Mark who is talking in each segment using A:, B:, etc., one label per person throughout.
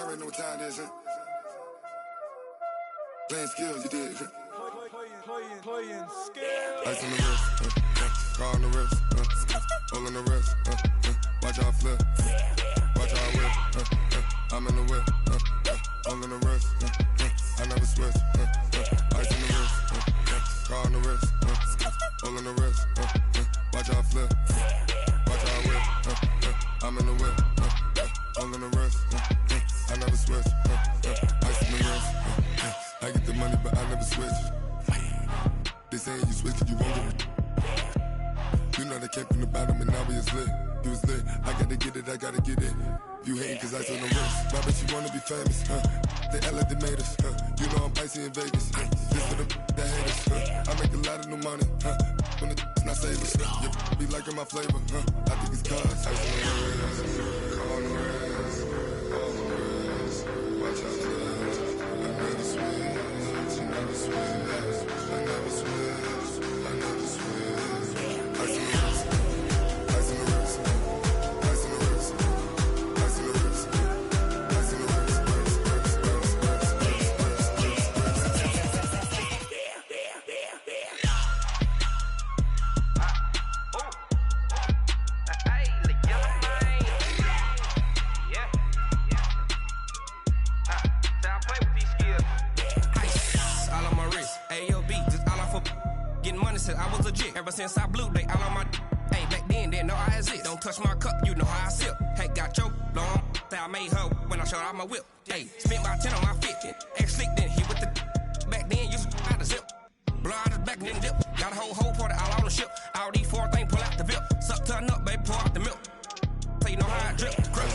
A: already know what time it is, huh? Playing skills, you did.
B: Playing skills.
A: Ice on the wrist, car on the wrist, all on the wrist, watch out flip, watch out whip, I'm in the whip, all on the wrist, I never switch, ice on the wrist, car on the wrist, all on the wrist, watch out flip, watch out whip, I'm in the whip, all on the wrist, I never switch, ice on the wrist, I get the money but I never switch. They saying you switch cause you won't get it. You know they came from the bottom and now we is lit. You was lit, I gotta get it, I gotta get it. You hating cause ice on the wrist. My bitch, you wanna be famous, They act like they made us, You know I'm icy in Vegas, This for the that hate us, I make a lot of new money, When it's not savers, You be liking my flavor, I think it's cause ice on the wrist, car on the wrist, all on the wrist. Watch out, I never switch, I never switch. I never switch, I never switch. Ice in the wrist, ice in the wrist, ice in the wrist, ice in the wrist, ice in the wrist,
C: I was legit. Ever since I blew, they all on my hey, back then, didn't know I exist. Don't touch my cup, you know how I sip. Hey, got your long, I made her when I showed out my whip. Hey, spent about 10 on my 15. Ex-slick, then hit with the back then, used to out the zip. Blow out the back, then dip. Got a whole party all on the ship. All these four things, pull out the VIP. Suck, turn up, baby, pour out the milk. So you know how I drip. Crush.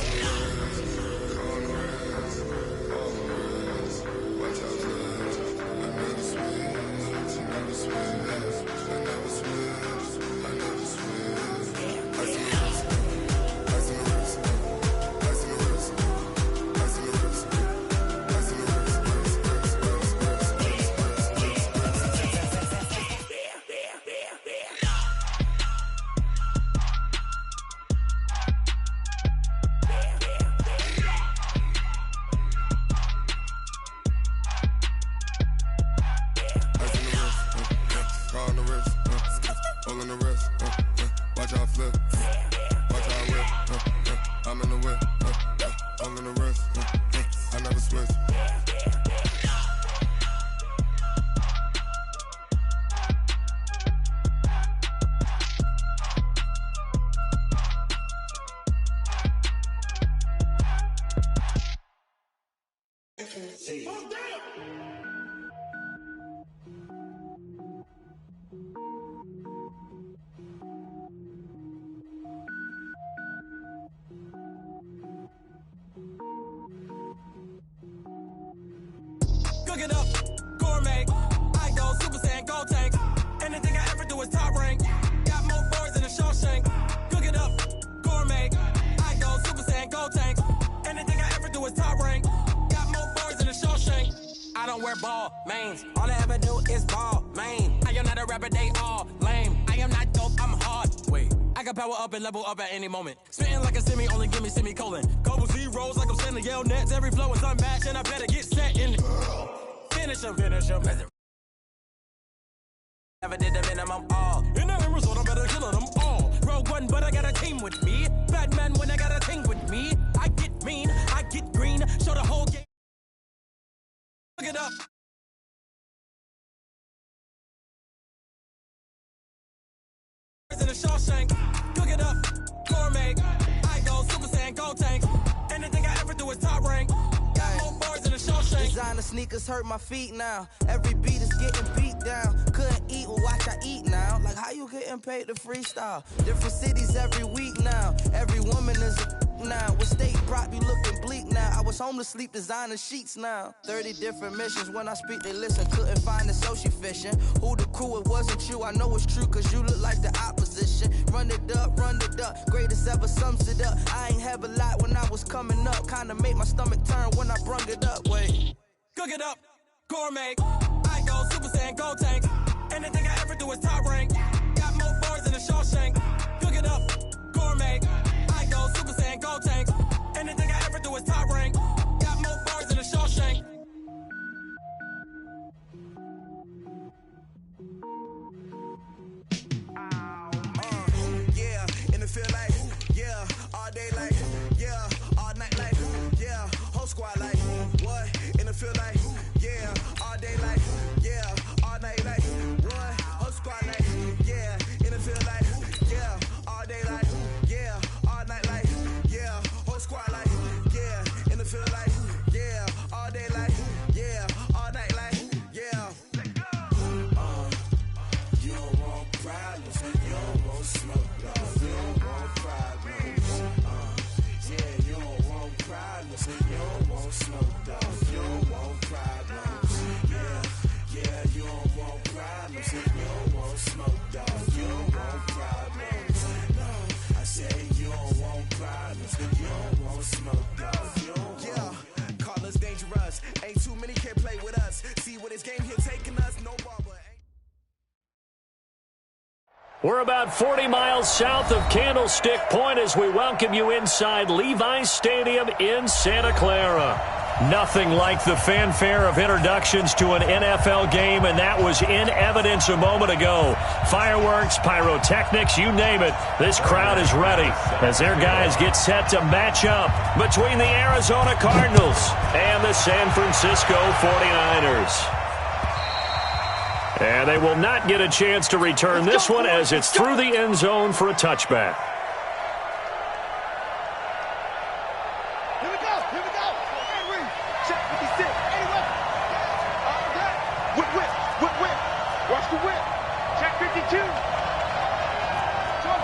D: Cook it up, gourmet. I go Super Saiyan, gold tank. Anything I ever do is top rank. Got more boys than a Shawshank. Cook it up, gourmet. I go Super Saiyan, gold tank. Anything I ever do is top rank. Got more boys than a Shawshank. I don't wear ball mains. All I ever do is ball main. I am not a rapper, they all lame. I am not dope, I'm hard. Wait, I can power up and level up at any moment. Spitting like a semi, only give me semicolon. Couple zeros like I'm sending yell nets. Every flow is unmatched and I better get set in. Finish him. Never did the minimum all. In the result, I'm better killing them all. Rogue One, but I got a team with me. Batman when I got a team with me. I get mean, I get green. Show the whole game. Look it up. In a Shawshank, cook it up, gourmet. I go Super Saiyan, gold tank. Anything I ever do is top rank. Got more bars in a Shawshank.
E: Designer sneakers hurt my feet now. Every beat is getting beat down. Couldn't eat, well watch I eat now. Like how you getting paid to freestyle? Different cities every week now. Every woman is a now. With state prop, you looking bleak now. I was home to sleep, designer sheets now. 30 different missions. When I speak, they listen. Couldn't find it, so she fishing. Who the crew? It wasn't you. I know it's true, cause you look like the opposition. Run it up, greatest ever sums it up. I ain't have a lot when I was coming up. Kinda made my stomach turn when I brung it up. Wait.
D: Cook it up, gourmet. I go Super Saiyan, gold tank. Anything I ever do is top rank. Got more bars than a Shawshank. Cook it up, gourmet. I go Super Saiyan, gold tank. Anything I ever do is top rank. Got more
F: want problems. You don't want smoke, dog. You don't want problems. Yeah, you don't want problems. You don't want smoke, dog. You don't want problems. Yeah, you don't want problems. You don't want smoke, dog. You don't want problems. No, I say you don't want problems. You don't want smoke, dog. You don't want.
G: Yeah, call us dangerous. Ain't too many can play with us. See what this game here taking us. No ball, but
H: We're about 40 miles south of Candlestick Point as we welcome you inside Levi's Stadium in Santa Clara. Nothing like the fanfare of introductions to an NFL game, and that was in evidence a moment ago. Fireworks, pyrotechnics, you name it. This crowd is ready as their guys get set to match up between the Arizona Cardinals and the San Francisco 49ers. And they will not get a chance to return this one as it's through the end zone for a touchback.
B: Here we go. Henry, check 56. Anyway. Whip. Watch the whip. Check 52. Jump.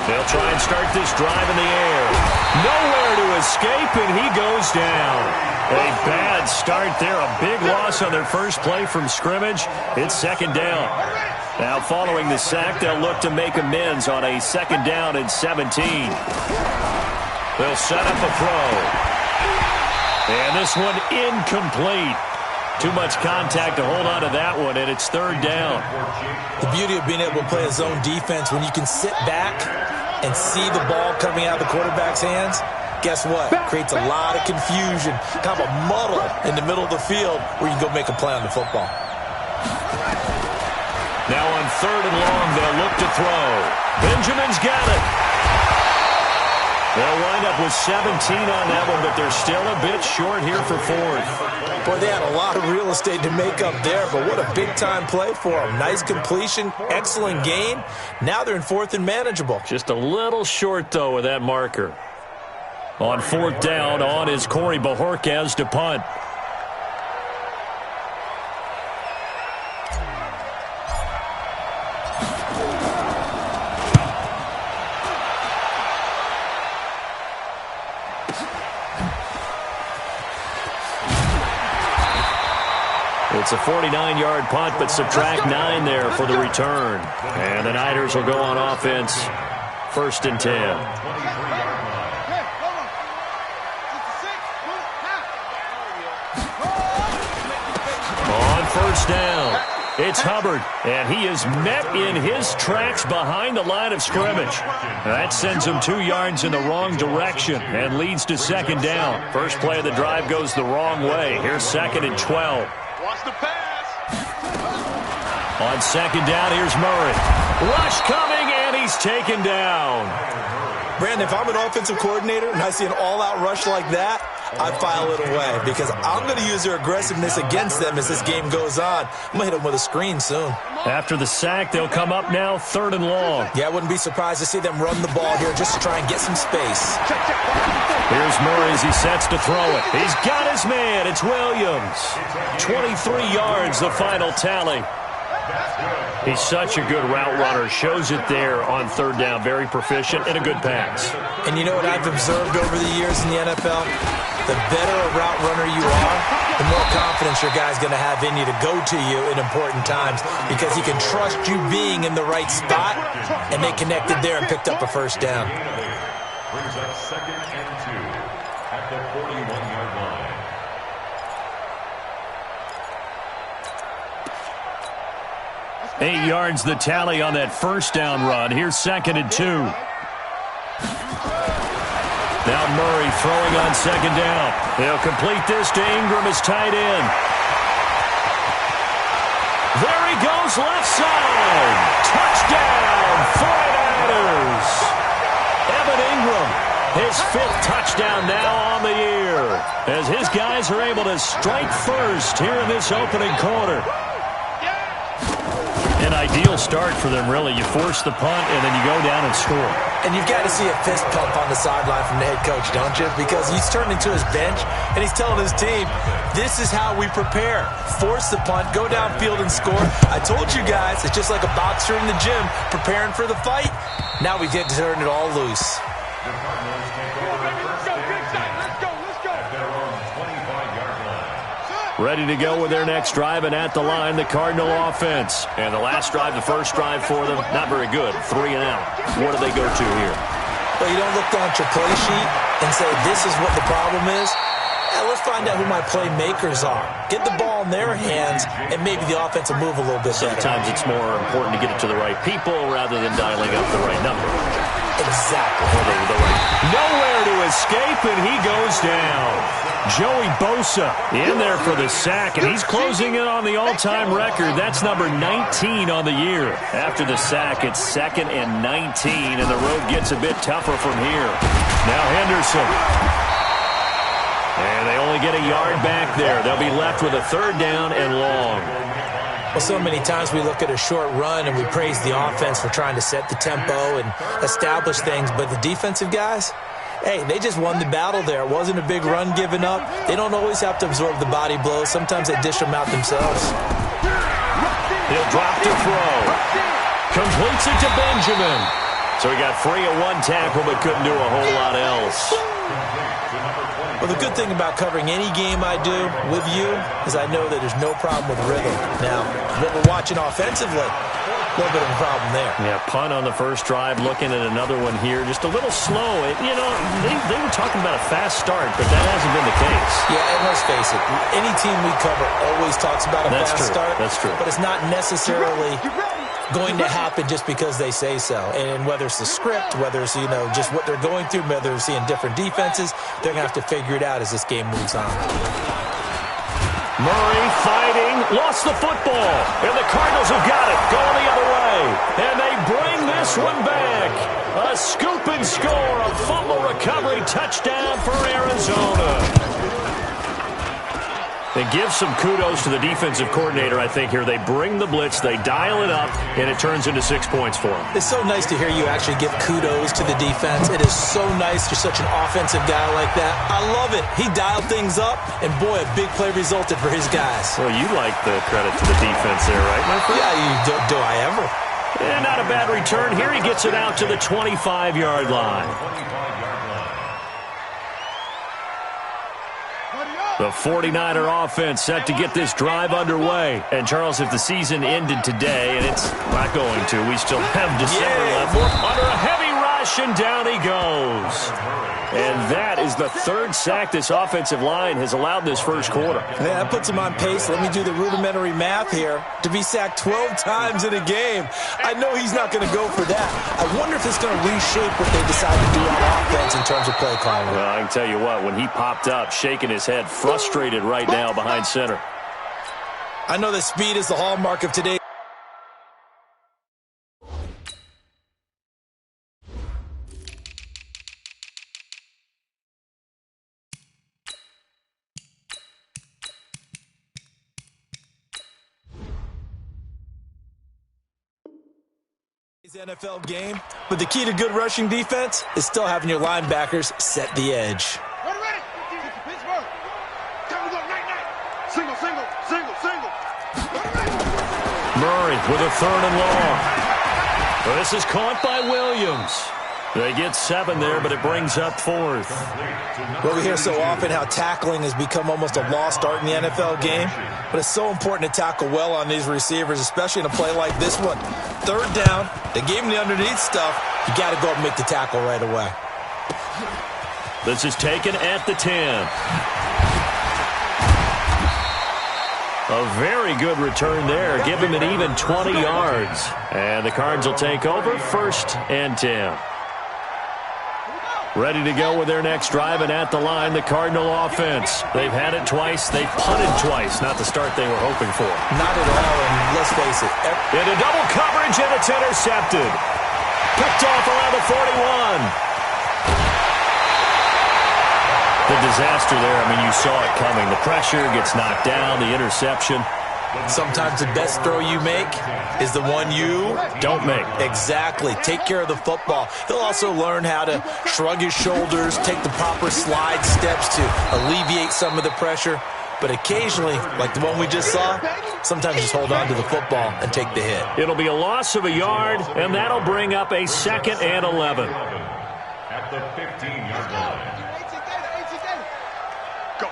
H: They'll try and start this drive in the air. Nowhere to escape, and he goes down. A bad start there. A big loss on their first play from scrimmage. It's second down. Now following the sack, they'll look to make amends on a second down and 17. They'll set up a throw. And this one incomplete. Too much contact to hold on to that one, and it's third down.
I: The beauty of being able to play a zone defense when you can sit back and see the ball coming out of the quarterback's hands, guess what? Creates a lot of confusion, kind of a muddle in the middle of the field where you can go make a play on the football.
H: Now on third and long, they'll look to throw. Benjamin's got it. They'll wind up with 17 on that one, but they're still a bit short here for fourth.
I: Boy, they had a lot of real estate to make up there, but what a big-time play for them. Nice completion, excellent gain. Now they're in fourth and manageable.
H: Just a little short, though, with that marker. On fourth down, on is Corey Bajorquez to punt. It's a 49-yard punt, but subtract 9 there for the return. And the Niners will go on offense, first and 10. On first down, it's Hubbard, and he is met in his tracks behind the line of scrimmage. That sends him 2 yards in the wrong direction and leads to second down. First play of the drive goes the wrong way. Here's second and 12.
B: Watch the pass.
H: On second down, here's Murray. Rush coming, and he's taken down.
I: Brandon, if I'm an offensive coordinator and I see an all-out rush like that, I file it away because I'm going to use their aggressiveness against them as this game goes on. I'm going to hit them with a screen soon.
H: After the sack, they'll come up now third and long.
I: Yeah, I wouldn't be surprised to see them run the ball here just to try and get some space.
H: Here's Murray as he sets to throw it. He's got his man. It's Williams. 23 yards, the final tally. He's such a good route runner. Shows it there on third down. Very proficient and a good pass.
I: And you know what I've observed over the years in the NFL? The better a route runner you are, the more confidence your guy's going to have in you to go to you in important times because he can trust you being in the right spot, and they connected there and picked up a first down.
J: Brings up second and 2 at the 41-yard line.
H: Eight yards the tally on that first down run. Here's second and 2. Now Murray throwing on second down. They'll complete this to Ingram as tight end. There he goes, left side. Touchdown, 49ers. Evan Ingram, his 5th touchdown now on the year, as his guys are able to strike first here in this opening quarter. An ideal start for them, really. You force the punt, and then you go down and score.
I: And you've got to see a fist pump on the sideline from the head coach, don't you? Because he's turned into his bench, and he's telling his team, this is how we prepare. Force the punt, go downfield and score. I told you guys, it's just like a boxer in the gym preparing for the fight. Now we get to turn it all loose.
H: Ready to go with their next drive, and at the line, the Cardinal offense. And the last drive, the first drive for them, not very good. 3 and out. What do they go to here?
I: Well, you don't look down at your play sheet and say, this is what the problem is. Yeah, let's find out who my playmakers are. Get the ball in their hands, and maybe the offense will move a little bit better.
H: Sometimes it's more important to get it to the right people rather than dialing up the right number.
I: Exactly.
H: Nowhere to escape, and he goes down. Joey Bosa in there for the sack, and he's closing in on the all-time record. That's number 19 on the year. After the sack, it's 2nd and 19, and the road gets a bit tougher from here. Now Henderson. And they only get a yard back there. They'll be left with a 3rd down and long.
I: Well, so many times we look at a short run and we praise the offense for trying to set the tempo and establish things, but the defensive guys, hey, they just won the battle there. It wasn't a big run given up. They don't always have to absorb the body blows. Sometimes they dish them out themselves.
H: He'll drop to throw. Completes it to Benjamin. So he got free of 1 tackle but couldn't do a whole lot else.
I: Well, the good thing about covering any game I do with you is I know that there's no problem with rhythm. Now, what we're watching offensively, a little bit of a problem there.
H: Yeah, punt on the first drive, looking at another one here. Just a little slow. They were talking about a fast start, but that hasn't been the case.
I: Yeah, and let's face it, any team we cover always talks about a fast start.
H: That's true.
I: But it's not necessarily going to happen just because they say so. And whether it's the script, whether it's, just what they're going through, whether they're seeing different defenses, they're going to have to figure it out as this game moves on.
H: Murray fighting, lost the football, and the Cardinals have got it, going the other way, and they bring this one back. A scoop and score, a fumble recovery touchdown for Arizona. They give some kudos to the defensive coordinator, I think, here. They bring the blitz, they dial it up, and it turns into 6 points for them.
I: It's so nice to hear you actually give kudos to the defense. It is so nice you're such an offensive guy like that. I love it. He dialed things up, and boy, a big play resulted for his guys.
H: Well, you like the credit to the defense there, right, my friend?
I: Yeah, do I ever?
H: And not a bad return. Here he gets it out to the 25-yard line. The 49er offense set to get this drive underway. And, Charles, if the season ended today, and it's not going to, we still have December left. Under a heavy rush, and down he goes. And that is the 3rd sack this offensive line has allowed this first quarter.
I: Yeah, that puts him on pace. Let me do the rudimentary math here. To be sacked 12 times in a game, I know he's not going to go for that. I wonder if it's going to reshape what they decide to do on offense in terms of play calling.
H: Well, I can tell you what, when he popped up, shaking his head, frustrated right now behind center.
I: I know that speed is the hallmark of today. NFL game, but the key to good rushing defense is still having your linebackers set the edge.
B: Ready. Pittsburgh. Time to go night. Single.
H: Murray with a 3rd and long. Well, this is caught by Williams. They get 7 there, but it brings up 4th.
I: Well, we hear so often how tackling has become almost a lost art in the NFL game, but it's so important to tackle well on these receivers, especially in a play like this one. 3rd down, they gave him the underneath stuff. You got to go up and make the tackle right away.
H: This is taken at the 10. A very good return there. Give him an even 20 yards. And the Cards will take over, 1st and 10. Ready to go with their next drive, and at the line, the Cardinal offense. They've had it twice. They've punted twice. Not the start they were hoping for.
I: Not at all, and let's face it.
H: Into double coverage, and it's intercepted. Picked off around the 41. The disaster there, I mean, you saw it coming. The pressure gets knocked down, the interception.
I: Sometimes the best throw you make is the one you
H: don't make.
I: Exactly. Take care of the football. He'll also learn how to shrug his shoulders, take the proper slide steps to alleviate some of the pressure. But occasionally, like the one we just saw, sometimes just hold on to the football and take the hit.
H: It'll be a loss of a yard, and that'll bring up a 2nd and 11.
J: At the 15-yard line.
B: Go.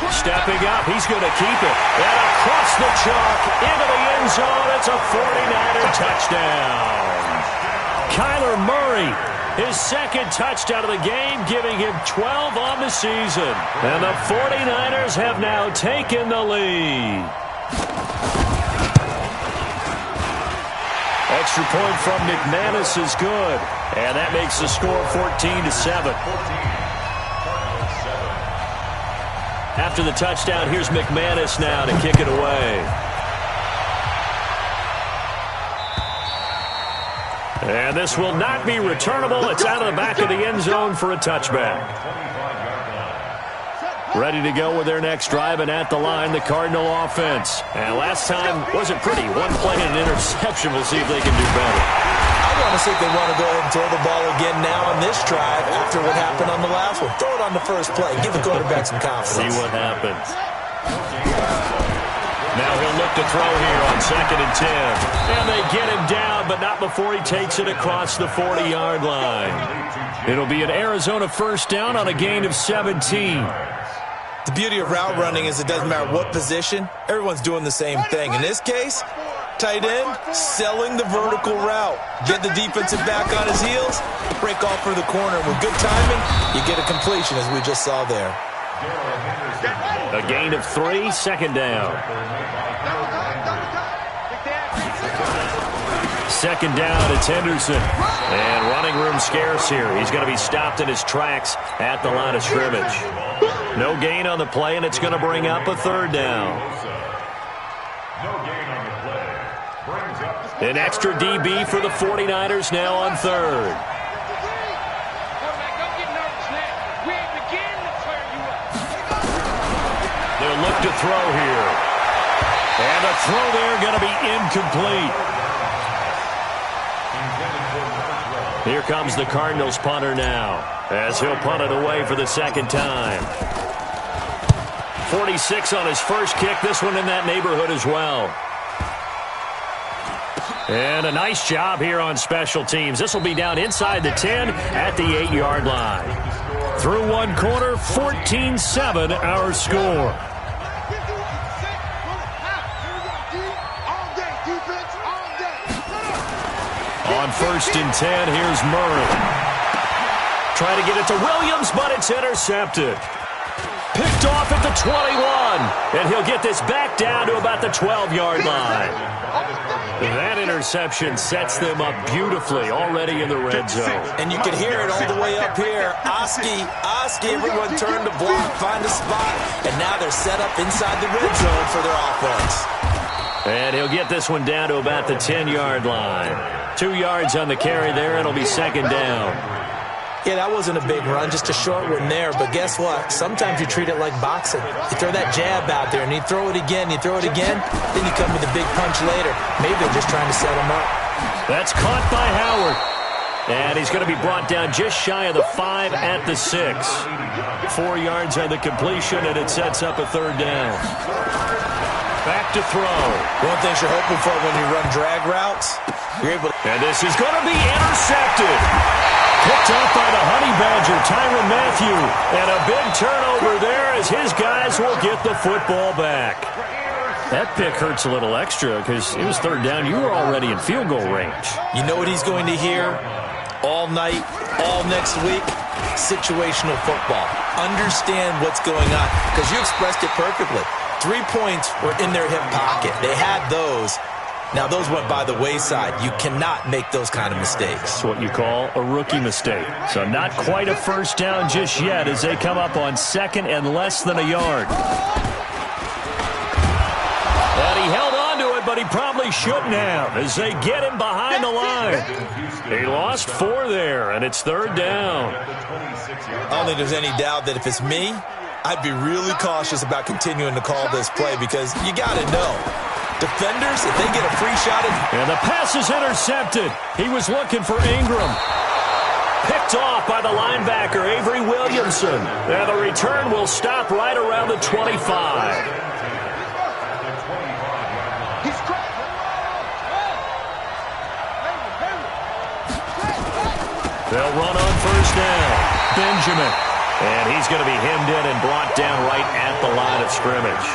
H: Stepping up, he's going to keep it. And across the chalk, into the end zone, it's a 49er touchdown. Kyler Murray, his 2nd touchdown of the game, giving him 12 on the season. And the 49ers have now taken the lead. Extra point from McManus is good. And that makes the score 14-7. After the touchdown, here's McManus now to kick it away. And this will not be returnable. It's out of the back of the end zone for a touchback. Ready to go with their next drive, and at the line, the Cardinal offense. And last time wasn't pretty. One play and an interception. We'll see if they can do better.
I: I want to see if they want to go ahead and throw the ball again now on this drive after what happened on the last one. Throw it on the first play. Give the quarterback some confidence.
H: See what happens. Now he'll look to throw here on 2nd and 10. And they get him down, but not before he takes it across the 40-yard line. It'll be an Arizona first down on a gain of 17.
I: The beauty of route running is it doesn't matter what position. Everyone's doing the same thing. In this case, tight end, selling the vertical route. Get the defensive back on his heels, break off for the corner. With good timing, you get a completion, as we just saw there.
H: A gain of 3, 2nd down. 2nd down, it's Henderson. And running room scarce here. He's going to be stopped in his tracks at the line of scrimmage. No gain on the play, and it's going to bring up a 3rd down. An extra DB for the 49ers now on 3rd. They'll look to throw here. And the throw there going to be incomplete. Here comes the Cardinals punter now, as he'll punt it away for the 2nd time. 46 on his first kick. This one in that neighborhood as well. And a nice job here on special teams. This will be down inside the 10 at the 8-yard line. Through one quarter, 14-7 our score. On 1st and 10, here's Murray. Trying to get it to Williams, but it's intercepted. Picked off at the 21, and he'll get this back down to about the 12-yard line. That interception sets them up beautifully already in the red zone.
I: And you can hear it all the way up here. Oski, everyone turned to block, find a spot, and now they're set up inside the red zone for their offense.
H: And he'll get this one down to about the 10-yard line. 2 yards on the carry there, and it'll be 2nd down.
I: Yeah, that wasn't a big run, just a short one there. But guess what? Sometimes you treat it like boxing. You throw that jab out there, and you throw it again, then you come with a big punch later. Maybe they're just trying to set him up.
H: That's caught by Howard. And he's going to be brought down just shy of the 5 at the 6. 4 yards on the completion, and it sets up a 3rd down. Back to throw.
I: One thing you're hoping for when you run drag routes, you're able to...
H: And this is going to be intercepted. Picked up by the Honey Badger, Tyrann Mathieu. And a big turnover there as his guys will get the football back. That pick hurts a little extra because it was 3rd down. You were already in field goal range.
I: You know what he's going to hear all night, all next week? Situational football. Understand what's going on because you expressed it perfectly. 3 points were in their hip pocket. They had those. Now, those went by the wayside. You cannot make those kind of mistakes.
H: It's what you call a rookie mistake. So not quite a first down just yet as they come up on 2nd and less than a yard. And he held on to it, but he probably shouldn't have as they get him behind the line. He lost 4 there, and it's 3rd down.
I: I don't think there's any doubt that if it's me, I'd be really cautious about continuing to call this play because you got to know. Defenders, if they get a free shot at...
H: And the pass is intercepted. He was looking for Ingram. Picked off by the linebacker, Avery Williamson. And the return will stop right around the 25. They'll run on 1st down. Benjamin. And he's going to be hemmed in and brought down right at the line of scrimmage.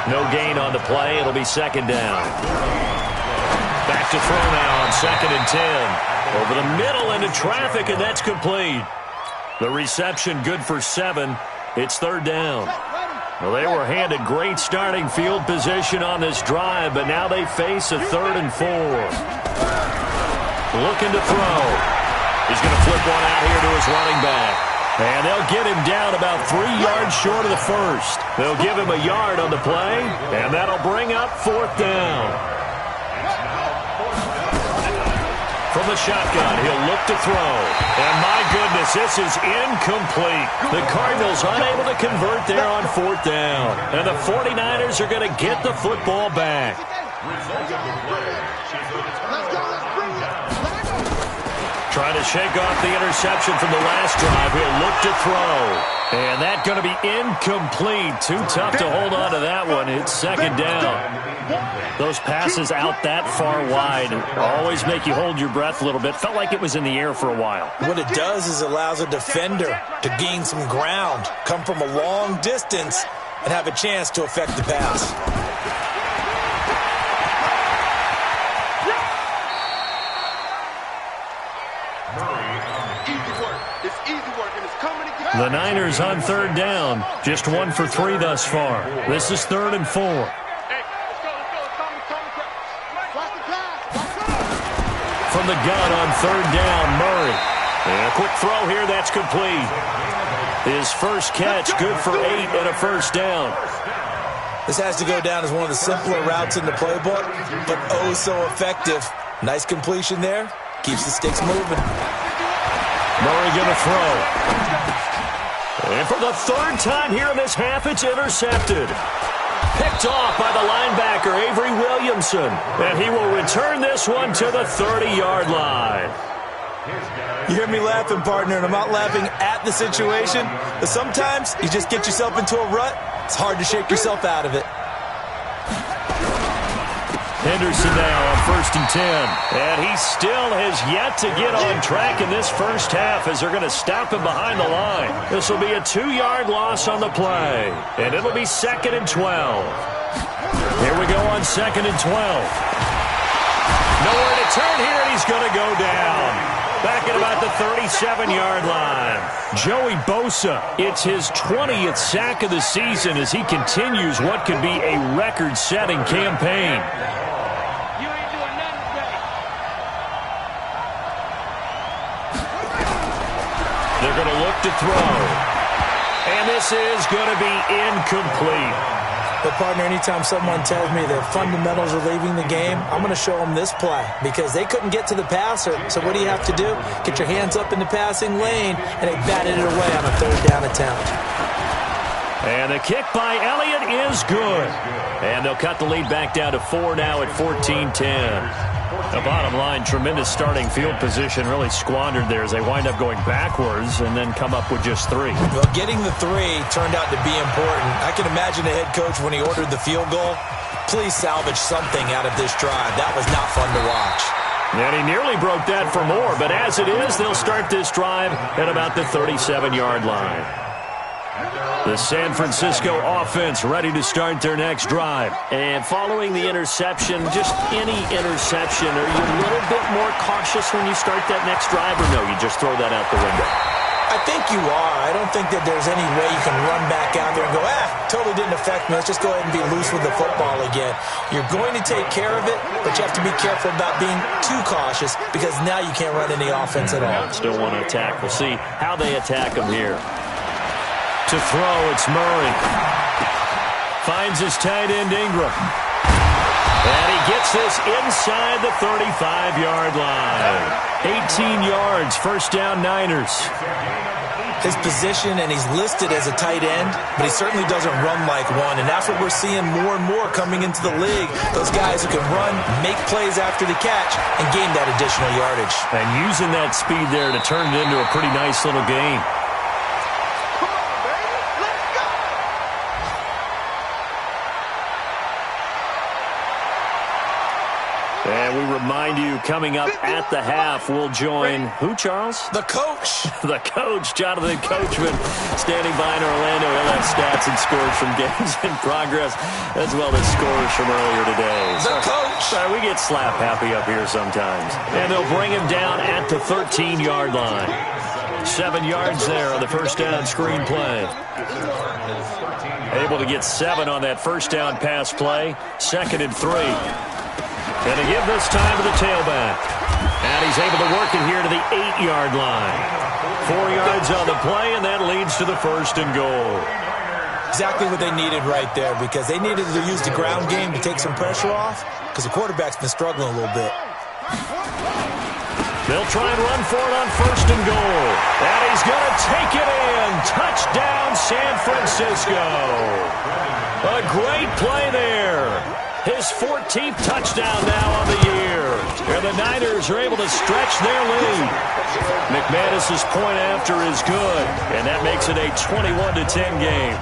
H: No gain on the play. It'll be 2nd down. Back to throw now on 2nd and 10. Over the middle into traffic, and that's complete. The reception good for 7. It's 3rd down. Well, they were handed great starting field position on this drive, but now they face a 3rd and 4. Looking to throw. He's going to flip one out here to his running back. And they'll get him down about 3 yards short of the first. They'll give him a yard on the play, and that'll bring up 4th down. From the shotgun, he'll look to throw. And my goodness, this is incomplete. The Cardinals unable to convert there on 4th down. And the 49ers are going to get the football back. Trying to shake off the interception from the last drive. He'll look to throw. And that's going to be incomplete. Too tough to hold on to that one. It's 2nd down. Those passes out that far wide always make you hold your breath a little bit. Felt like it was in the air for a while.
I: What it does is allows a defender to gain some ground, come from a long distance, and have a chance to affect the pass.
H: The Niners on 3rd down. Just 1 for 3 thus far. This is 3rd and 4. From the gun on 3rd down, Murray. And a quick throw here, that's complete. His first catch, good for 8 and a 1st down.
I: This has to go down as one of the simpler routes in the playbook, but oh so effective. Nice completion there. Keeps the sticks moving.
H: Murray going to throw. And for the 3rd time here in this half, it's intercepted. Picked off by the linebacker, Avery Williamson. And he will return this one to the 30-yard line.
I: You hear me laughing, partner, and I'm not laughing at the situation, but sometimes you just get yourself into a rut. It's hard to shake yourself out of it.
H: Henderson now on 1st and 10. And he still has yet to get on track in this first half as they're going to stop him behind the line. This will be a 2-yard loss on the play. And it'll be 2nd and 12. Here we go on 2nd and 12. Nowhere to turn here, and he's going to go down. Back at about the 37-yard line. Joey Bosa, it's his 20th sack of the season as he continues what could be a record-setting campaign. They're going to look to throw. And this is going to be incomplete.
I: But, partner, anytime someone tells me the fundamentals are leaving the game, I'm going to show them this play because they couldn't get to the passer. So what do you have to do? Get your hands up in the passing lane, and they batted it away on a 3rd down attempt.
H: And the kick by Elliott is good. And they'll cut the lead back down to 4 now at 14-10. The bottom line, tremendous starting field position, really squandered there as they wind up going backwards and then come up with just 3.
I: Well, getting the 3 turned out to be important. I can imagine the head coach when he ordered the field goal. Please salvage something out of this drive. That was not fun to watch.
H: And he nearly broke that for more, but as it is, they'll start this drive at about the 37-yard line. The San Francisco offense ready to start their next drive. And following the interception, just any interception, are you a little bit more cautious when you start that next drive, or no, you just throw that out the window?
I: I think you are. I don't think that there's any way you can run back out there and go, totally didn't affect me. Let's just go ahead and be loose with the football again. You're going to take care of it, but you have to be careful about being too cautious because now you can't run any offense at all.
H: Still want to attack. We'll see how they attack him here. To throw, it's Murray. Finds his tight end, Ingram. And he gets this inside the 35-yard line. 18 yards, first down Niners.
I: His position, and he's listed as a tight end, but he certainly doesn't run like one, and that's what we're seeing more and more coming into the league. Those guys who can run, make plays after the catch, and gain that additional yardage.
H: And using that speed there to turn it into a pretty nice little game. And we remind you, coming up at the half, we'll join who, Charles?
I: The coach.
H: The coach, Jonathan Coachman, standing by in Orlando. He'll have stats and scores from games in progress, as well as scores from earlier today.
I: The coach.
H: Sorry, we get slap happy up here sometimes. And they'll bring him down at the 13-yard line. 7 yards there on the first down screen play. Able to get 7 on that first down pass play. 2nd and 3. And to give this time to the tailback. And he's able to work it here to the 8-yard line. 4 yards on the play, and that leads to the 1st and goal.
I: Exactly what they needed right there, because they needed to use the ground game to take some pressure off, because the quarterback's been struggling a little bit.
H: They'll try and run for it on 1st and goal. And he's going to take it in. Touchdown, San Francisco. A great play there. His 14th touchdown now on the year. And the Niners are able to stretch their lead. McManus's point after is good, and that makes it a 21-10 game.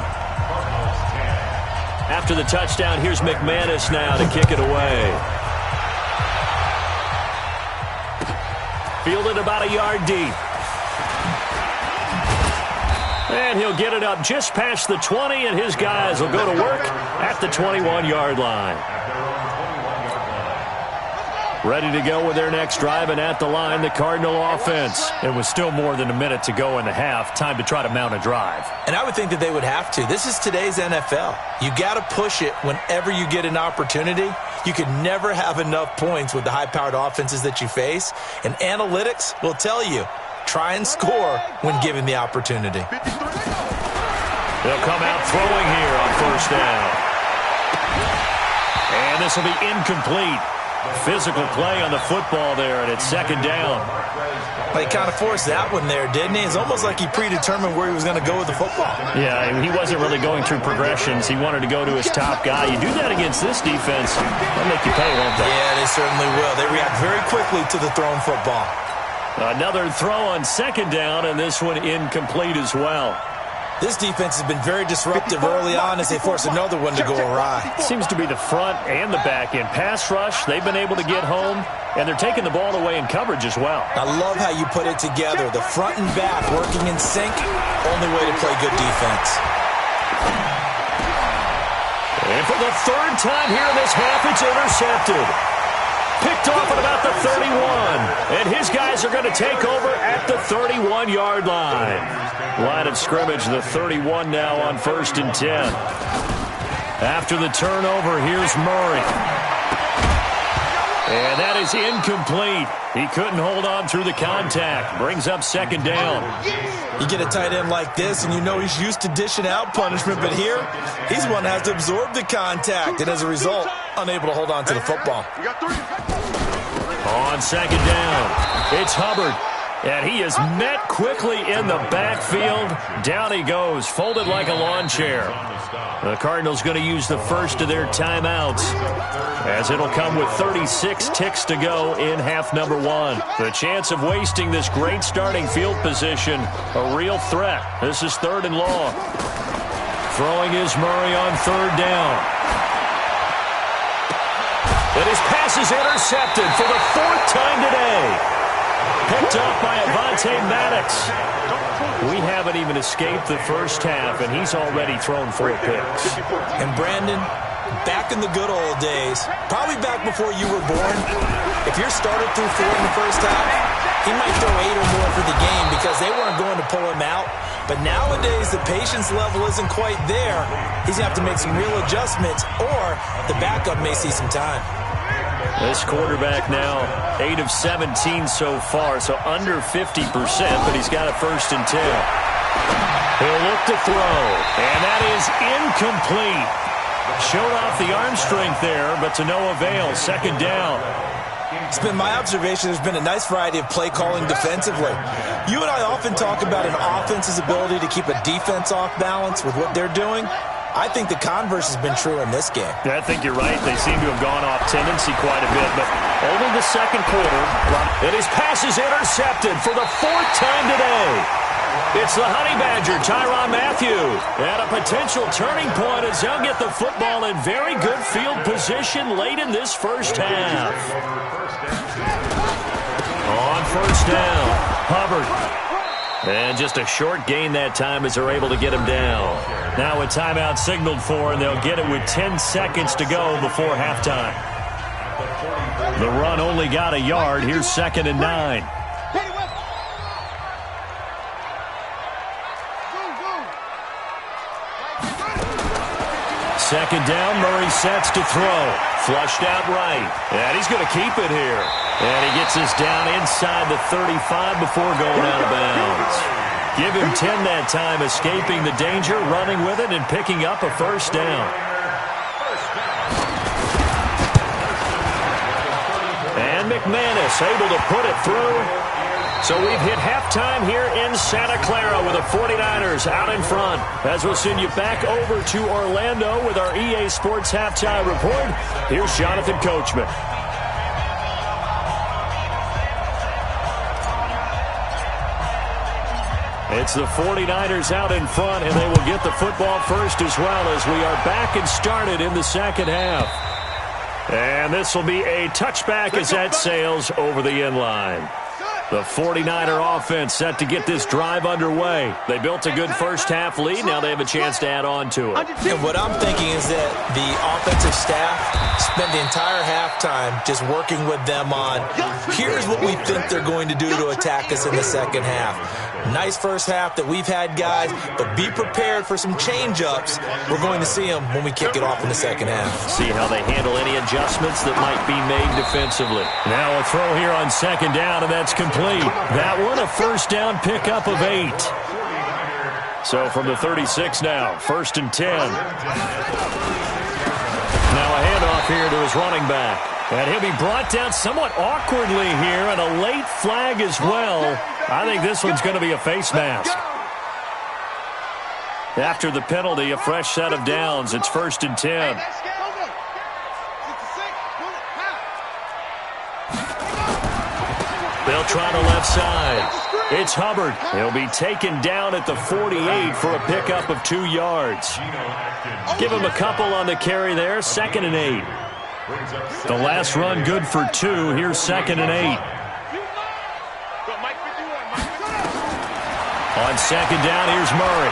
H: After the touchdown, here's McManus now to kick it away. Fielded about a yard deep. And he'll get it up just past the 20, and his guys will go to work at the 21-yard line. Ready to go with their next drive, and at the line, the Cardinal offense. It was still more than a minute to go in the half. Time to try to mount a drive.
I: And I would think that they would have to. This is today's NFL. You got to push it whenever you get an opportunity. You can never have enough points with the high-powered offenses that you face. And analytics will tell you, try and score when given the opportunity.
H: They'll come out throwing here on 1st down. And this will be incomplete. Physical play on the football there, and it's 2nd down.
I: He kind of forced that one there, didn't he? It's almost like he predetermined where he was going to go with the football.
H: Yeah, he wasn't really going through progressions. He wanted to go to his top guy. You do that against this defense, they'll make you pay, won't they?
I: Yeah, they certainly will. They react very quickly to the thrown football.
H: Another throw on 2nd down, and this one incomplete as well.
I: This defense has been very disruptive early on as they force another one to go awry.
H: Seems to be the front and the back end. Pass rush, they've been able to get home, and they're taking the ball away in coverage as well.
I: I love how you put it together. The front and back working in sync, only way to play good defense.
H: And for the 3rd time here in this half, it's intercepted. Picked off at about the 31. And his guys are going to take over at the 31-yard line. Line of scrimmage, the 31 now on 1st and 10. After the turnover, here's Murray. And that is incomplete. He couldn't hold on through the contact. Brings up 2nd down.
I: You get a tight end like this, and you know he's used to dishing out punishment, but here, he's the one that has to absorb the contact, and as a result, unable to hold on to the football.
H: On 2nd down, it's Hubbard. And he is met quickly in the backfield. Down he goes, folded like a lawn chair. The Cardinals going to use the first of their timeouts, as it'll come with 36 ticks to go in half number 1. The chance of wasting this great starting field position, a real threat. This is 3rd and long. Throwing is Murray on 3rd down. And his pass is intercepted for the 4th time today. Picked up by Avonte Maddox. We haven't even escaped the first half, and he's already thrown 4 picks.
I: And Brandon, back in the good old days, probably back before you were born, if your starter threw 4 in the first half, he might throw 8 or more for the game because they weren't going to pull him out. But nowadays, the patience level isn't quite there. He's going to have to make some real adjustments, or the backup may see some time.
H: This quarterback now, 8 of 17 so far, so under 50%, but he's got a 1st and 10. He'll look to throw, and that is incomplete. Showed off the arm strength there, but to no avail. Second down.
I: It's been my observation there's been a nice variety of play calling defensively. You and I often talk about an offense's ability to keep a defense off balance with what they're doing. I think the converse has been true in this game.
H: Yeah, I think you're right. They seem to have gone off tendency quite a bit, but only the second quarter. And his pass is intercepted for the fourth time today. It's the Honey Badger, Tyrann Mathieu, at a potential turning point as they'll get the football in very good field position late in this first half. On first down, Hubbard. And just a short gain that time as they're able to get him down. Now a timeout signaled for, and they'll get it with 10 seconds to go before halftime. The run only got a yard. Here's 2nd and 9. Second down, Murray sets to throw. Flushed out right. And he's going to keep it here. And he gets us down inside the 35 before going out of bounds. Give him 10 that time, escaping the danger, running with it, and picking up a first down. And McManus able to put it through. So we've hit halftime here in Santa Clara with the 49ers out in front. As we'll send you back over to Orlando with our EA Sports Halftime Report, here's Jonathan Coachman. It's the 49ers out in front, and they will get the football first as well as we are back and started in the second half. And this will be a touchback as that sails over the end line. The 49er offense set to get this drive underway. They built a good first half lead. Now they have a chance to add on to it.
I: And what I'm thinking is that the offensive staff spent the entire halftime just working with them on, here's what we think they're going to do to attack us in the second half. Nice first half that we've had, guys, but be prepared for some change-ups. We're going to see them when we kick it off in the second half.
H: See how they handle any adjustments that might be made defensively. Now a throw here on second down, and that's complete. That one a first down pickup of 8. So from the 36 now, 1st and 10. Now a handoff here to his running back. And he'll be brought down somewhat awkwardly here, and a late flag as well. I think this one's going to be a face mask. After the penalty, a fresh set of downs. It's 1st and 10. They'll try the left side. It's Hubbard. He'll be taken down at the 48 for a pickup of 2 yards. Give him a couple on the carry there. 2nd and 8. The last run good for 2. Here's 2nd and 8. On second down, here's Murray.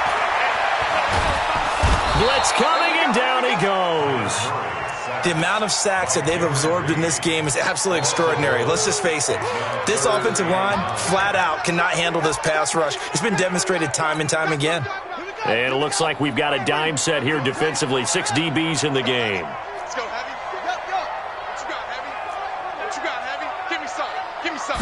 H: Blitz coming, and down he goes.
I: The amount of sacks that they've absorbed in this game is absolutely extraordinary. Let's just face it. This offensive line, flat out, cannot handle this pass rush. It's been demonstrated time and time again.
H: And it looks like we've got a dime set here defensively. 6 DBs in the game.
B: Let's go, Heavy. What you got, Heavy? What you got, Heavy? Give me some. Give me some.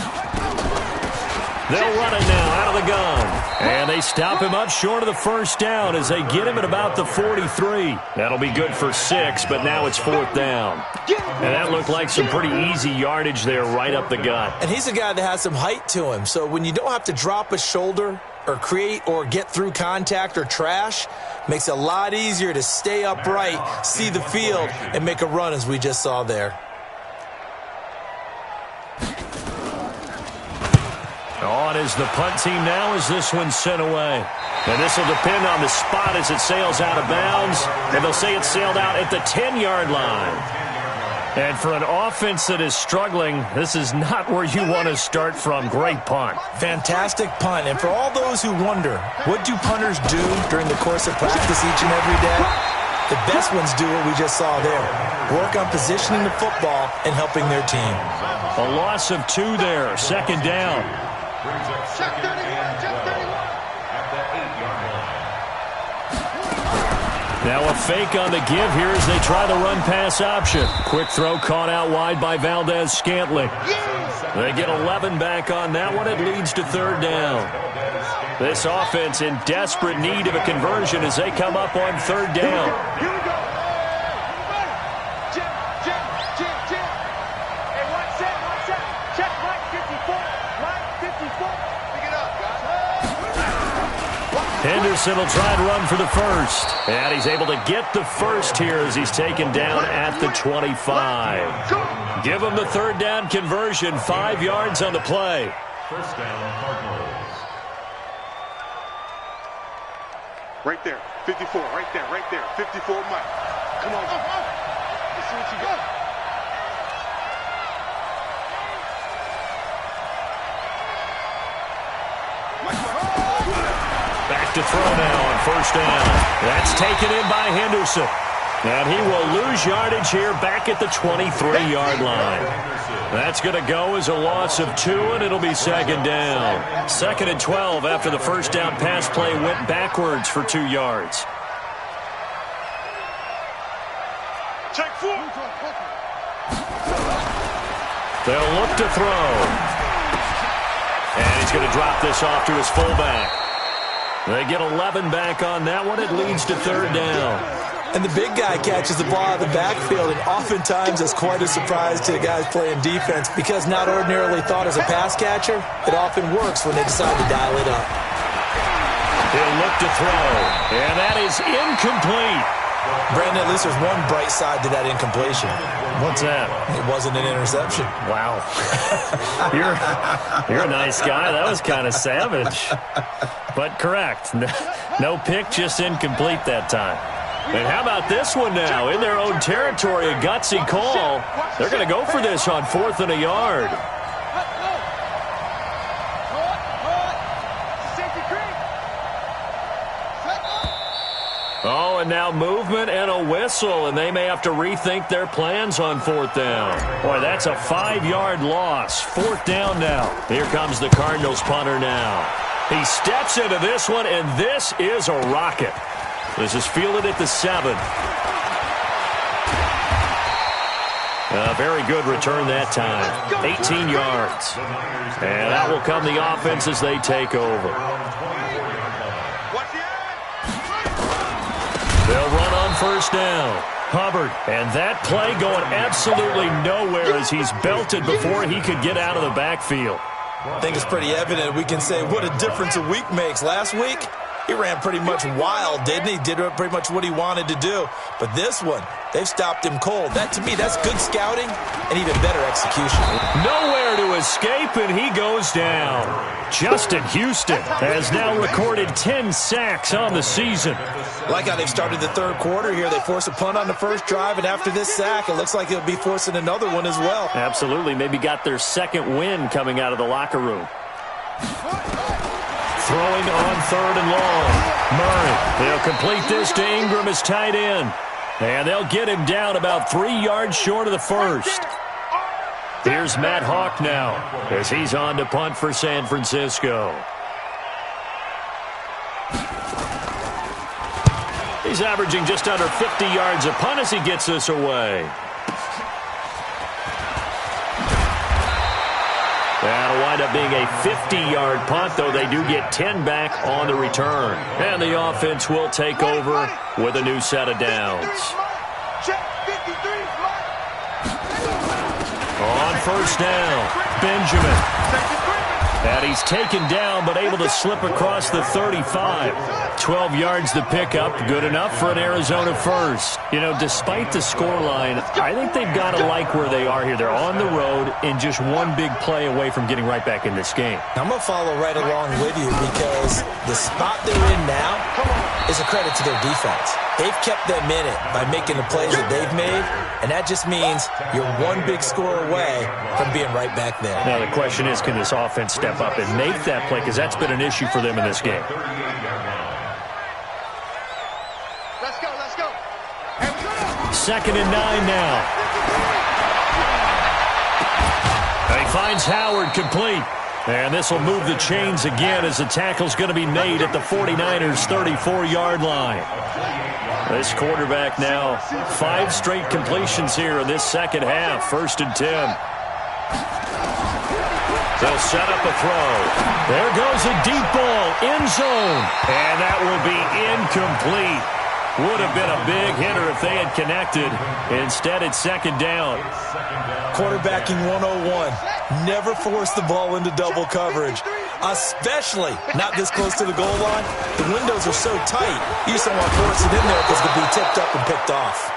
H: They'll run it now out of the gun. And they stop him up short of the first down as they get him at about the 43. That'll be good for 6, but now it's 4th down. And that looked like some pretty easy yardage there right up the gut.
I: And he's a guy that has some height to him. So when you don't have to drop a shoulder or create or get through contact or trash, makes it a lot easier to stay upright, see the field, and make a run as we just saw there.
H: On is the punt team now as this one's sent away. And this will depend on the spot as it sails out of bounds. And they'll say it sailed out at the 10-yard line. And for an offense that is struggling, this is not where you want to start from. Great punt.
I: Fantastic punt. And for all those who wonder, what do punters do during the course of practice each and every day? The best ones do what we just saw there. Work on positioning the football and helping their team.
H: A loss of 2 there. 2nd down.
J: Brings up 2nd and 12 at the 8-yard line.
H: Now a fake on the give here as they try the run-pass option. Quick throw caught out wide by Valdez-Scantling. They get 11 back on that one. It leads to 3rd down. This offense in desperate need of a conversion as they come up on 3rd down. Henderson will try and run for the first. And he's able to get the first here as he's taken down at the 25. Give him the third down conversion, 5 yards on the play.
J: First down, Cardinals.
B: Right there, 54, right there, 54, Mike. Come on. Let's see what you got.
H: Back to throw now on first down. That's taken in by Henderson. And he will lose yardage here back at the 23-yard line. That's going to go as a loss of 2, and it'll be second down. 2nd and 12 after the first down pass play went backwards for 2 yards.
B: Check 4.
H: They'll look to throw. And he's going to drop this off to his fullback. They get 11 back on that one. It leads to third down.
I: And the big guy catches the ball out of the backfield, and oftentimes it's quite a surprise to the guys playing defense because not ordinarily thought as a pass catcher, it often works when they decide to dial it up.
H: He'll look to throw, and that is incomplete.
I: Brandon, at least there's one bright side to that incompletion.
H: What's that?
I: It wasn't an interception.
H: Wow. You're a nice guy. That was kind of savage. But correct. No pick, just incomplete that time. And how about this one now? In their own territory, a gutsy call. They're going to go for this on 4th and a yard. Oh, and now movement and a whistle, and they may have to rethink their plans on 4th down. Boy, that's a 5-yard loss. 4th down now. Here comes the Cardinals punter now. He steps into this one, and this is a rocket. This is fielded at the 7. A very good return that time. 18 yards. And out will come the offense as they take over. They'll run on first down. Hubbard, and that play going absolutely nowhere as he's belted before he could get out of the backfield.
I: I think it's pretty evident. We can say what a difference a week makes. Last week, he ran pretty much wild, didn't he? Did pretty much what he wanted to do. But this one, they've stopped him cold. That, to me, that's good scouting and even better execution.
H: Nowhere to escape, and he goes down. Justin Houston has now recorded 10 sacks on the season.
I: Like how they've started the third quarter here. They force a punt on the first drive, and after this sack, it looks like they'll be forcing another one as well.
H: Absolutely. Maybe got their second win coming out of the locker room. Throwing on 3rd and long. Murray, they'll complete this to Ingram as tight end. And they'll get him down about 3 yards short of the first. Here's Matt Hawk now as he's on to punt for San Francisco. He's averaging just under 50 yards a punt as he gets this away. That'll wind up being a 50-yard punt, though they do get 10 back on the return. And the offense will take over with a new set of downs. On first down, Benjamin. And he's taken down, but able to slip across the 35. 12 yards to pick up, good enough for an Arizona first. You know, despite the scoreline, I think they've got to like where they are here. They're on the road and just one big play away from getting right back in this game.
I: I'm going to follow right along with you because the spot they're in now is a credit to their defense. They've kept them in it by making the plays that they've made, and that just means you're one big score away from being right back there.
H: Now the question is, can this offense step up and make that play? Because that's been an issue for them in this game.
B: Let's go, let's go.
H: 2nd and 9 now. He finds Howard complete. And this will move the chains again as the tackle's going to be made at the 49ers' 34-yard line. This quarterback now 5 straight completions here in this second half. 1st and 10. They'll set up a throw. There goes a deep ball, end zone. And that will be incomplete. Would have been a big hitter if they had connected. Instead, it's 2nd down.
I: Quarterbacking 101. Never force the ball into double coverage. especially not this close to the goal line. The windows are so tight, you just don't want to force it in there because it could be tipped up and picked off.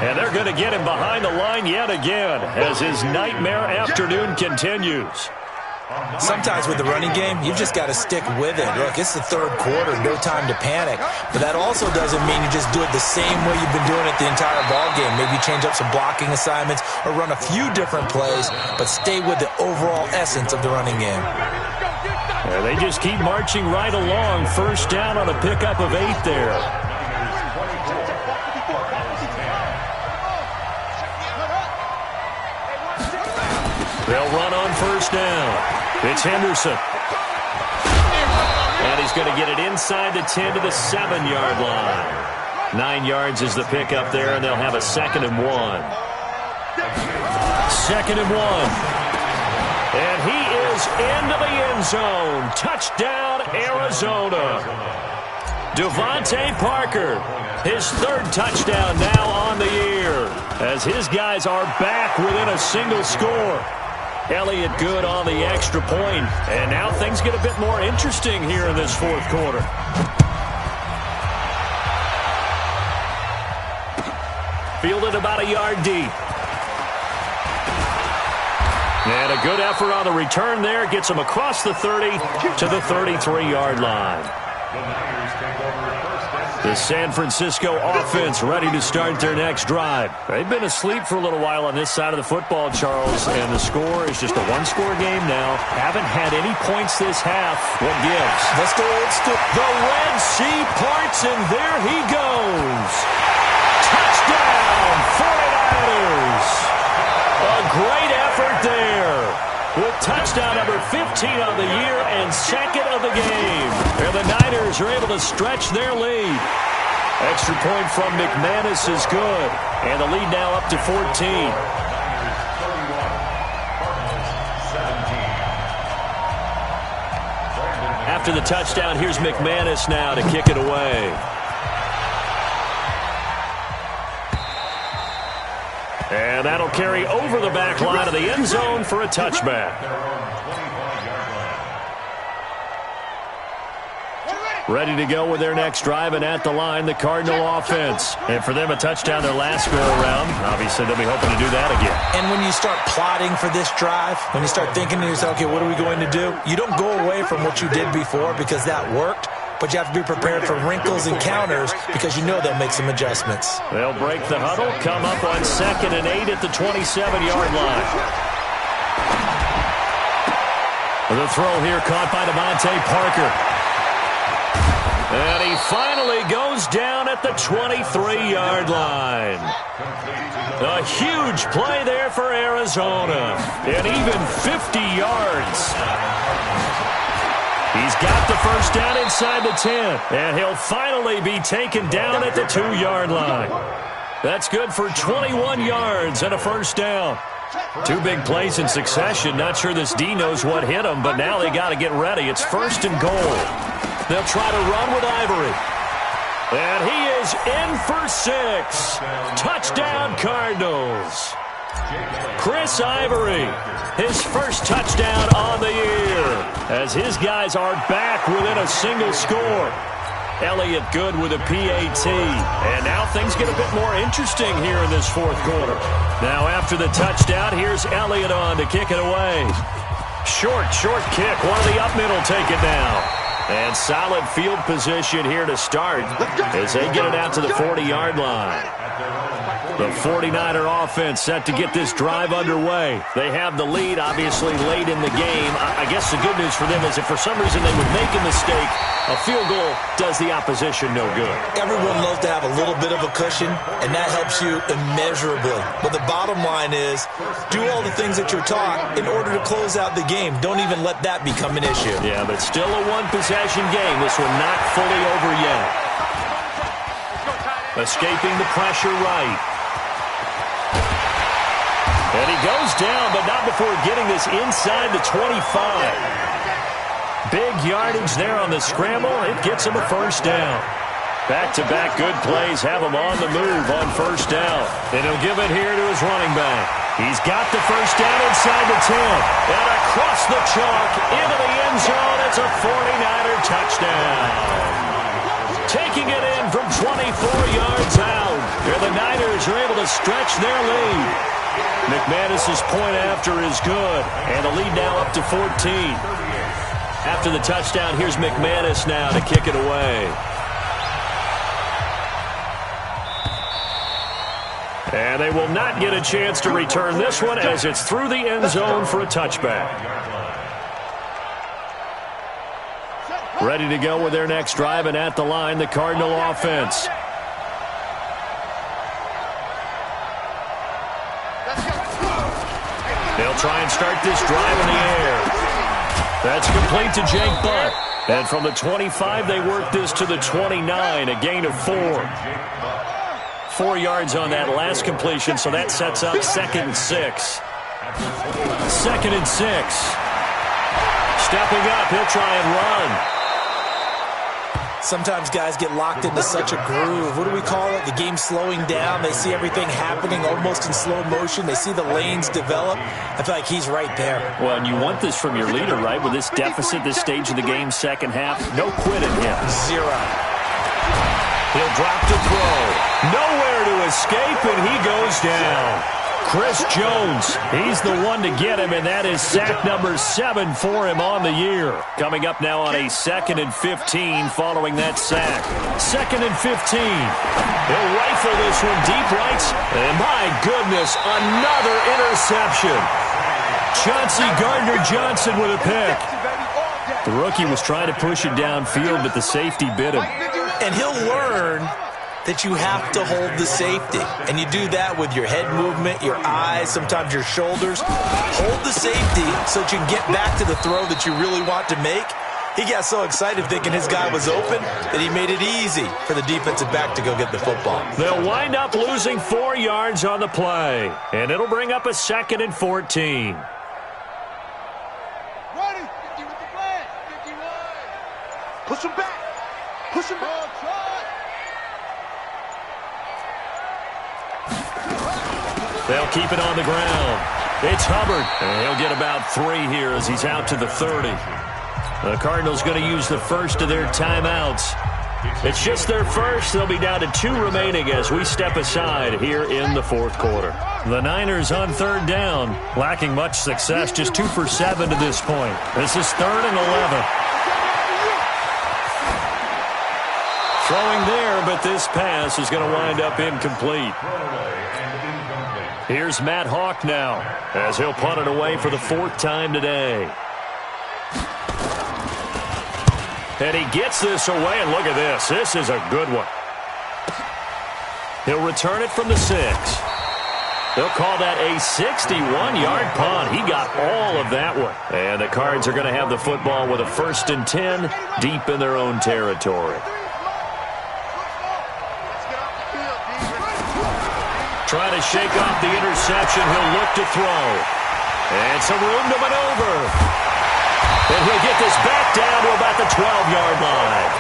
H: And they're going to get him behind the line yet again as his nightmare afternoon continues.
I: Sometimes with the running game, you've just got to stick with it. Look, it's the third quarter, no time to panic. But that also doesn't mean you just do it the same way you've been doing it the entire ball game. Maybe change up some blocking assignments or run a few different plays, but stay with the overall essence of the running game.
H: Yeah, they just keep marching right along. First down on a pickup of 8 there. They'll run on first down. It's Henderson. And he's going to get it inside the 10 to the 7-yard line. 9 yards is the pickup there, and they'll have a 2nd and 1. 2nd and 1. And he is into the end zone. Touchdown, Arizona. Devontae Parker, his 3rd touchdown now on the year, as his guys are back within a single score. Elliott good on the extra point, and now things get a bit more interesting here in this 4th quarter. Fielded about a yard deep. And a good effort on the return there. Gets him across the 30 to the 33-yard line. The San Francisco offense ready to start their next drive. They've been asleep for a little while on this side of the football, Charles, and the score is just a 1-score game now. Haven't had any points this half. What gives?
I: Let's go old school.
H: The Red Sea parts, and there he goes. Touchdown, 49ers. A great effort there, with touchdown number 15 on the year and 2nd of the game. And the Niners are able to stretch their lead. Extra point from McManus is good. And the lead now up to 14. After the touchdown, here's McManus now to kick it away. And that'll carry over the back line of the end zone for a touchback. Ready to go with their next drive, and at the line, the Cardinal offense. And for them, a touchdown their last go-around. Obviously, they'll be hoping to do that again.
I: And when you start plotting for this drive, when you start thinking to yourself, okay, what are we going to do? You don't go away from what you did before because that worked. But you have to be prepared for wrinkles and counters because you know they'll make some adjustments.
H: They'll break the huddle, come up on 2nd and 8 at the 27-yard line. The throw here caught by Devontae Parker. And he finally goes down at the 23-yard line. A huge play there for Arizona. And even 50 yards. He's got the first down inside the 10, and he'll finally be taken down at the 2-yard line. That's good for 21 yards and a first down. 2 big plays in succession. Not sure this D knows what hit him, but now they got to get ready. It's 1st and goal. They'll try to run with Ivory. And he is in for 6. Touchdown, Cardinals. Chris Ivory, his first touchdown on the year, as his guys are back within a single score. Elliott good with a PAT. And now things get a bit more interesting here in this 4th quarter. Now after the touchdown, here's Elliott on to kick it away. Short kick. One of the up middle take it now. And solid field position here to start as they get it out to the 40-yard line. The 49er offense set to get this drive underway. They have the lead, obviously, late in the game. I guess the good news for them is if for some reason they would make a mistake, a field goal does the opposition no good.
I: Everyone loves to have a little bit of a cushion, and that helps you immeasurably. But the bottom line is, do all the things that you're taught in order to close out the game. Don't even let that become an issue.
H: Yeah, but still a one-possession game. This one not fully over yet. Escaping the pressure right. And he goes down, but not before getting this inside the 25. Big yardage there on the scramble. It gets him a first down. Back-to-back good plays have him on the move on first down. And he'll give it here to his running back. He's got the first down inside the 10. And across the chalk into the end zone. It's a 49er touchdown. Taking it in from 24 yards out. And the Niners are able to stretch their lead. McManus's point after is good. And the lead now up to 14. After the touchdown, here's McManus now to kick it away. And they will not get a chance to return this one as it's through the end zone for a touchback. Ready to go with their next drive, and at the line, the Cardinal offense. They'll try and start this drive in the air. That's complete to Jake Butt. And from the 25, they work this to the 29, a gain of 4. 4 yards on that last completion, so that sets up 2nd and 6. 2nd and 6. Stepping up, he'll try and run.
I: Sometimes guys get locked into such a groove. What do we call it? The game's slowing down. They see everything happening almost in slow motion. They see the lanes develop. I feel like he's right there.
H: Well, and you want this from your leader, right? With this deficit, this stage of the game, second half, no quit in him.
I: 0.
H: He'll drop to throw. Nowhere to escape, and he goes down. Chris Jones, he's the one to get him, and that is sack number 7 for him on the year. Coming up now on a 2nd and 15 following that sack. 2nd and 15. He'll rifle this one deep right, and my goodness, another interception. Chauncey Gardner-Johnson with a pick. The rookie was trying to push it downfield, but the safety bit him.
I: And he'll learn that you have to hold the safety. And you do that with your head movement, your eyes, sometimes your shoulders. Hold the safety so that you can get back to the throw that you really want to make. He got so excited thinking his guy was open that he made it easy for the defensive back to go get the football.
H: They'll wind up losing 4 yards on the play. And it'll bring up a 2nd and 14.
B: Push him back. Push him back.
H: They'll keep it on the ground. It's Hubbard. And he'll get about 3 here as he's out to the 30. The Cardinals going to use the first of their timeouts. It's just their first. They'll be down to 2 remaining as we step aside here in the 4th quarter. The Niners on 3rd down, lacking much success, just 2 for 7 to this point. This is 3rd and 11. Throwing there, but this pass is going to wind up incomplete. Here's Matt Hawk now as he'll punt it away for the 4th time today. And he gets this away, and look at this. This is a good one. He'll return it from the 6. They'll call that a 61-yard punt. He got all of that one. And the Cards are going to have the football with a 1st and 10 deep in their own territory. Trying to shake off the interception. He'll look to throw. And some room to maneuver. And he'll get this back down to about the 12-yard line.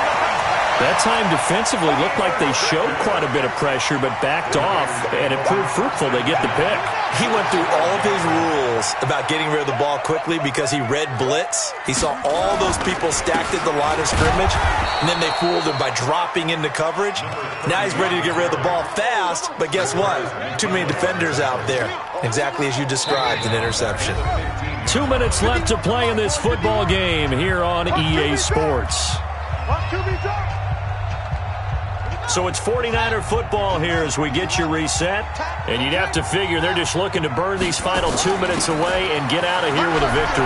H: That time defensively looked like they showed quite a bit of pressure, but backed off, and it proved fruitful. They get the pick.
I: He went through all of his rules about getting rid of the ball quickly because he read blitz. He saw all those people stacked at the line of scrimmage, and then they fooled him by dropping into coverage. Now he's ready to get rid of the ball fast, but guess what? Too many defenders out there. Exactly as you described, an interception.
H: 2 minutes left to play in this football game here on EA Sports. So it's 49er football here as we get you reset. And you'd have to figure they're just looking to burn these final 2 minutes away and get out of here with a victory.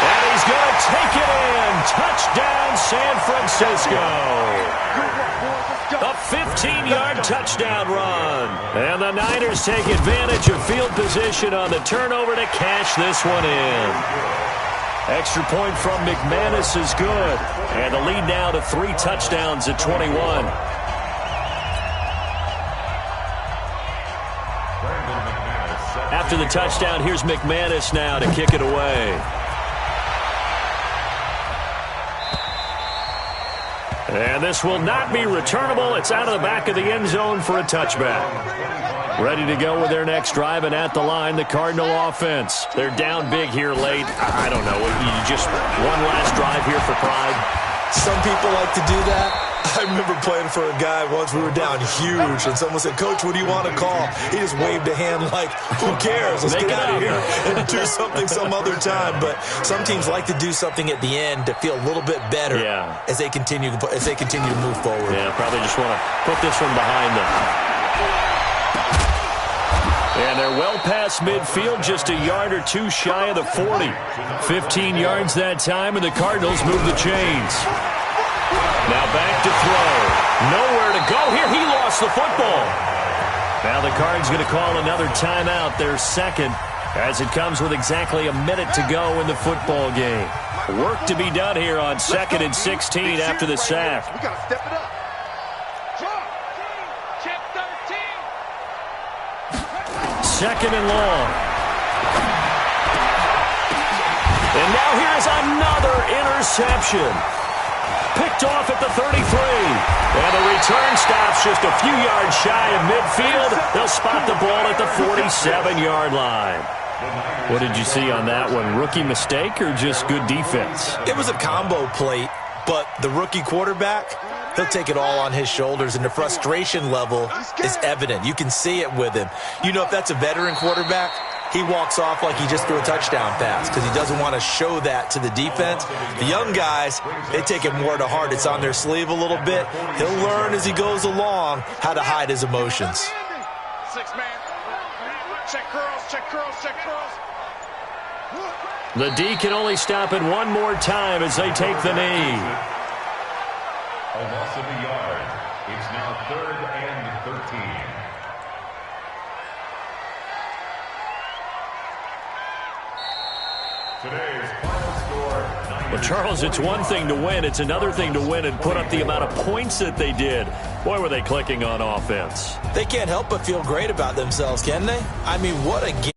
H: And he's going to take it in. Touchdown, San Francisco. A 15-yard touchdown run. And the Niners take advantage of field position on the turnover to cash this one in. Extra point from McManus is good. And the lead now to 3 touchdowns at 21. After the touchdown, here's McManus now to kick it away. And this will not be returnable. It's out of the back of the end zone for a touchback. Ready to go with their next drive, and at the line, the Cardinal offense. They're down big here late. I don't know. You just one last drive here for pride.
I: Some people like to do that. I remember playing for a guy once. We were down huge, and someone said, "Coach, what do you want to call?" He just waved a hand like, "Who cares? Let's get out of here and do something some other time." But some teams like to do something at the end to feel a little bit better as they continue to move forward.
H: Yeah, probably just want to put this one behind them. And they're well past midfield, just a yard or two shy of the 40. 15 yards that time, and the Cardinals move the chains. Now back to throw. Nowhere to go here. He lost the football. Now the Cards going to call another timeout, their second, as it comes with exactly a minute to go in the football game. Work to be done here on 2nd and 16 after the sack.
B: We got to step it up.
H: Second and long. And now here's another interception. Picked off at the 33. And the return stops just a few yards shy of midfield. They'll spot the ball at the 47-yard line. What did you see on that one? Rookie mistake or just good defense?
I: It was a combo plate, but the rookie quarterback, he'll take it all on his shoulders, and the frustration level is evident. You can see it with him. You know, if that's a veteran quarterback, he walks off like he just threw a touchdown pass because he doesn't want to show that to the defense. The young guys, they take it more to heart. It's on their sleeve a little bit. He'll learn as he goes along how to hide his emotions.
B: 6-man. Check curls, check curls, check curls.
H: The D can only stop it one more time as they take the knee.
J: A loss of a yard. It's now 3rd and 13. Today's final score.
H: Well, Charles, it's one thing to win. It's another thing to win and put up the amount of points that they did. Boy, were they clicking on offense.
I: They can't help but feel great about themselves, can they? I mean, what a game.